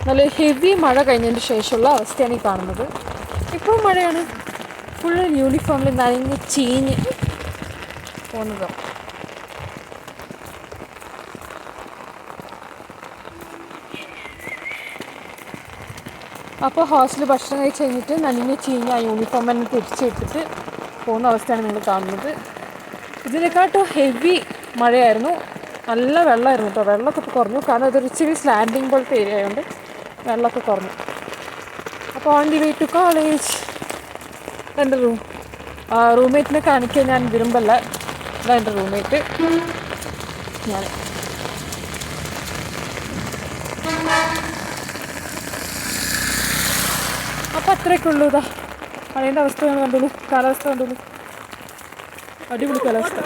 നല്ല ഹെവി മഴ കഴിഞ്ഞതിന് ശേഷമുള്ള അവസ്ഥയാണ് ഈ കാണുന്നത്. ഇപ്പോൾ മഴയാണ്, ഫുൾ യൂണിഫോമിൽ നനഞ്ഞ് ചീഞ്ഞ് പോകുന്നത്. അപ്പോൾ ഹോസ്റ്റലിൽ ഭക്ഷണം കഴിച്ച് കഴിഞ്ഞിട്ട് നനഞ്ഞ് ചീഞ്ഞ് ആ യൂണിഫോം തന്നെ തിരിച്ചിട്ടിട്ട് പോകുന്ന അവസ്ഥയാണ് നിങ്ങൾ കാണുന്നത്. ഇതിനെക്കാട്ടും ഹെവി മഴയായിരുന്നു, നല്ല വെള്ളമായിരുന്നു കേട്ടോ. വെള്ളമൊക്കെ ഇപ്പോൾ കുറഞ്ഞു, കാരണം അതൊരു ഇച്ചിരി സ്ലാൻഡിങ് പോലത്തെ ഏരിയ ആയതുകൊണ്ട് വെള്ളമൊക്കെ കുറഞ്ഞു. അപ്പോൾ on the way to college. എൻ്റെ റൂംമേറ്റിനെ കാണിക്കാൻ ഞാൻ വിരുമ്പല്ല. ഇതാ എൻ്റെ റൂംമേറ്റ്. ഞാൻ അപ്പോൾ അത്രയൊക്കെ ഉള്ളൂ. ഇതാ മഴേൻ്റെ അവസ്ഥ കണ്ടോളൂ, കാലാവസ്ഥ കണ്ടോളൂ, അടിപൊളി കാലാവസ്ഥ.